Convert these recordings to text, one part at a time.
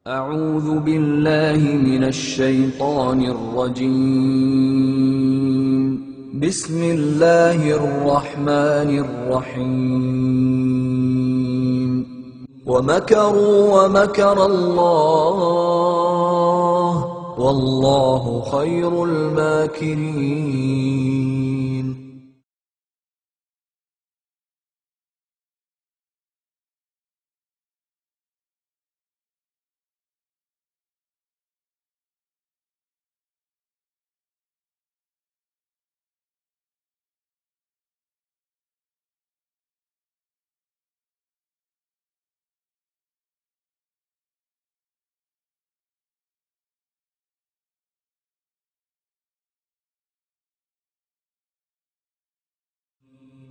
أعوذ بالله من الشيطان الرجيم بسم الله الرحمن الرحيم ومكروا ومكر الله والله خير الماكرين.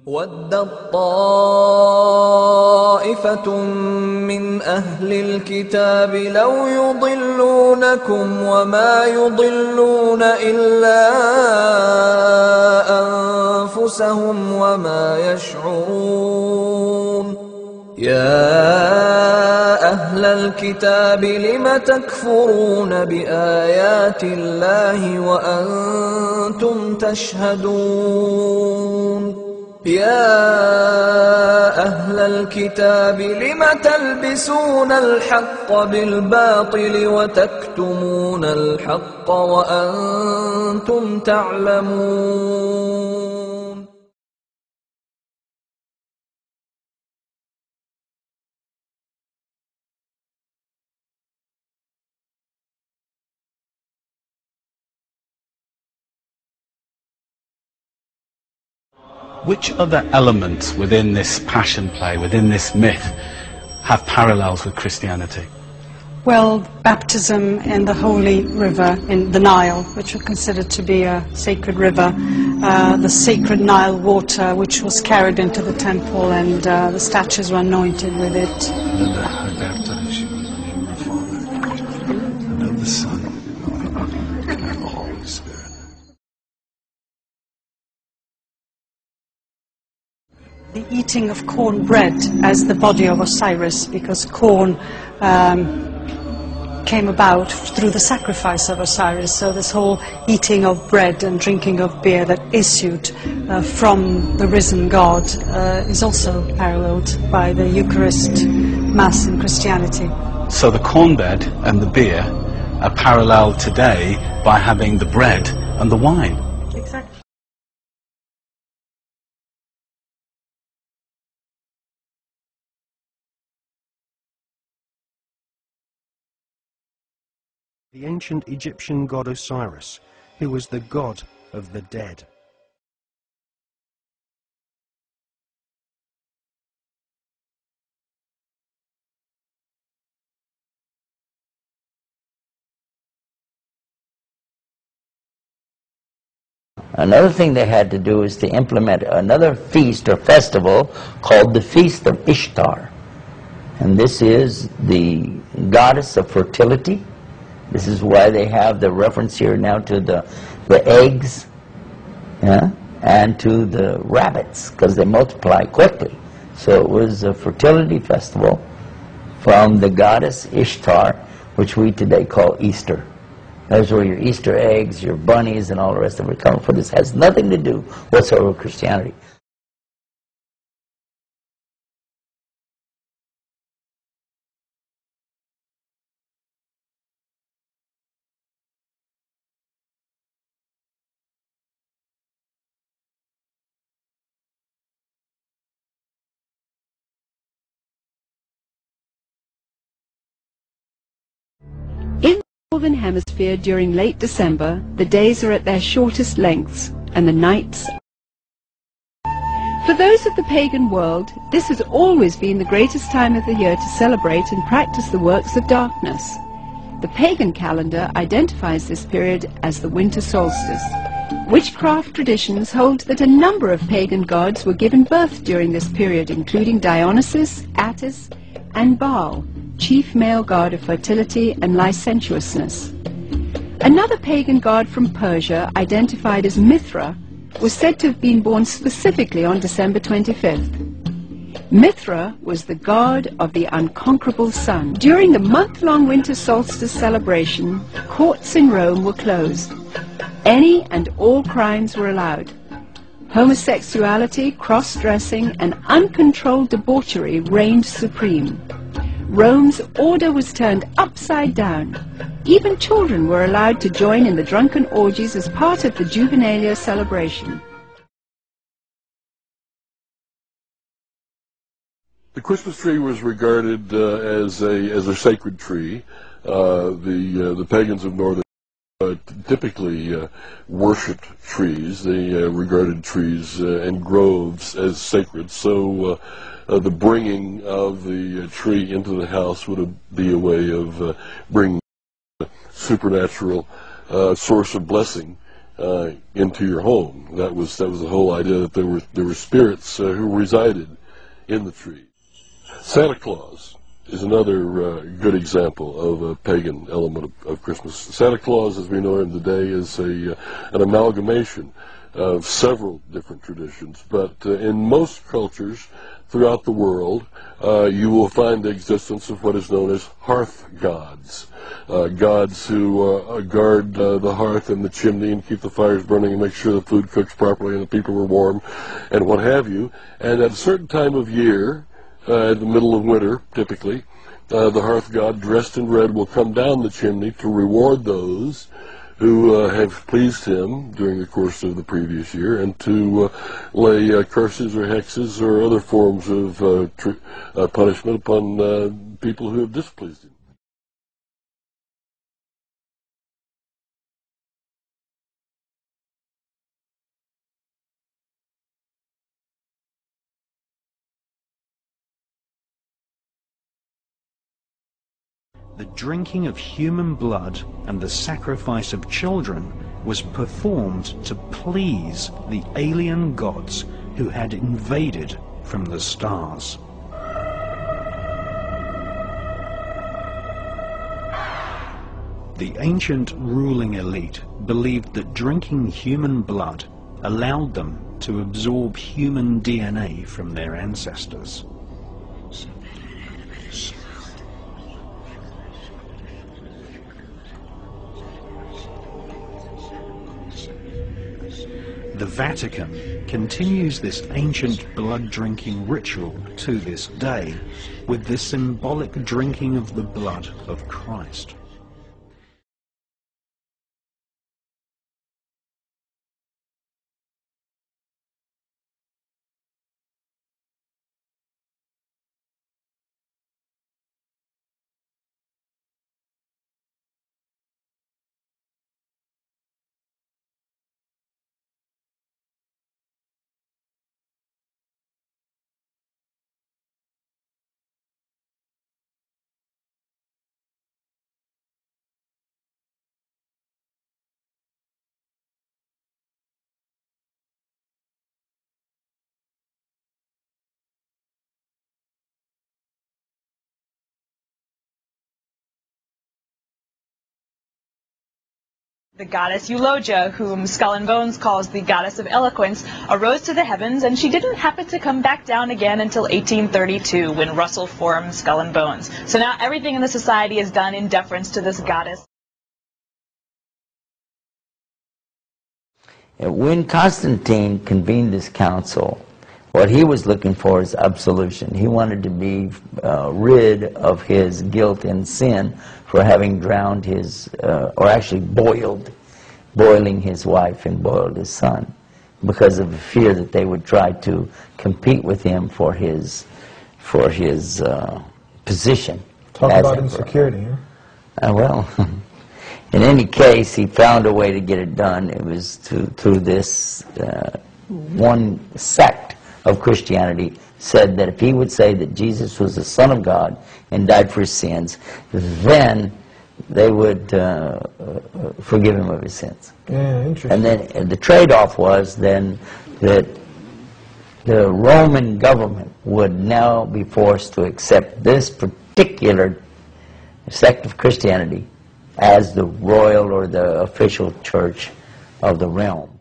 ودت طائفة من أهل الكتاب لو يضلونكم وما يضلون إلا أنفسهم وما يشعرون. يا أهل الكتاب لم تكفرون بآيات الله وأنتم تشهدون. يا أهل الكتاب لم تلبسون الحق بالباطل وتكتمون الحق وأنتم تعلمون. Which other elements within this passion play, within this myth, have parallels with Christianity? Well, baptism in the holy river in the Nile, which was considered to be a sacred river, the sacred Nile water, which was carried into the temple, and the statues were anointed with it. And I baptize you in the name of the Father, and of the Son, and of the Holy Spirit. The eating of corn bread as the body of Osiris, because corn came about through the sacrifice of Osiris. So this whole eating of bread and drinking of beer that issued from the risen God is also paralleled by the Eucharist Mass in Christianity. So the corn bed and the beer are paralleled today by having the bread and the wine. Exactly. The ancient Egyptian god Osiris, who was the god of the dead. Another thing they had to do is to implement another feast or festival called the Feast of Ishtar. And this is the goddess of fertility. This is why they have the reference here now to the eggs, yeah, and to the rabbits, because they multiply quickly. So it was a fertility festival from the goddess Ishtar, which we today call Easter. That's where your Easter eggs, your bunnies, and all the rest of it come from. This has nothing to do whatsoever with Christianity. In the Northern Hemisphere during late December, the days are at their shortest lengths and the nights. For those of the pagan world, this has always been the greatest time of the year to celebrate and practice the works of darkness. The pagan calendar identifies this period as the winter solstice. Witchcraft traditions hold that a number of pagan gods were given birth during this period, including Dionysus, Attis, and Baal, chief male god of fertility and licentiousness. Another pagan god from Persia, identified as Mithra, was said to have been born specifically on December 25th. Mithra was the god of the unconquerable sun. During the month-long winter solstice celebration, courts in Rome were closed. Any and all crimes were allowed. Homosexuality, cross-dressing, and uncontrolled debauchery reigned supreme. Rome's order was turned upside down. Even children were allowed to join in the drunken orgies as part of the Juvenalia celebration. The Christmas tree was regarded as a sacred tree. The pagans of northern typically worshipped trees. They regarded trees and groves as sacred. So the bringing of the tree into the house would be a way of bringing a supernatural source of blessing into your home. That was the whole idea, that there were spirits who resided in the tree. Santa Claus is another good example of a pagan element of Christmas. Santa Claus, as we know him today, is an amalgamation of several different traditions, but in most cultures throughout the world, you will find the existence of what is known as hearth gods. Gods who guard the hearth and the chimney and keep the fires burning and make sure the food cooks properly and the people are warm and what have you. And at a certain time of year, in the middle of winter, typically, the hearth god dressed in red will come down the chimney to reward those who have pleased him during the course of the previous year, and to lay curses or hexes or other forms of punishment upon people who have displeased him. The drinking of human blood and the sacrifice of children was performed to please the alien gods who had invaded from the stars. The ancient ruling elite believed that drinking human blood allowed them to absorb human DNA from their ancestors. The Vatican continues this ancient blood-drinking ritual to this day with the symbolic drinking of the blood of Christ. The goddess Eulogia, whom Skull and Bones calls the goddess of eloquence, arose to the heavens, and she didn't happen to come back down again until 1832, when Russell formed Skull and Bones. So now everything in the society is done in deference to this goddess. When Constantine convened this council, what he was looking for is absolution. He wanted to be rid of his guilt and sin for having drowned his, or actually boiling his wife and boiled his son, because of the fear that they would try to compete with him for his position. Talk about insecurity, huh? Well, in any case, he found a way to get it done. It was through this one sect of Christianity said that if he would say that Jesus was the Son of God and died for his sins, then they would forgive him of his sins. Yeah, interesting. And then the trade-off was then that the Roman government would now be forced to accept this particular sect of Christianity as the royal or the official church of the realm.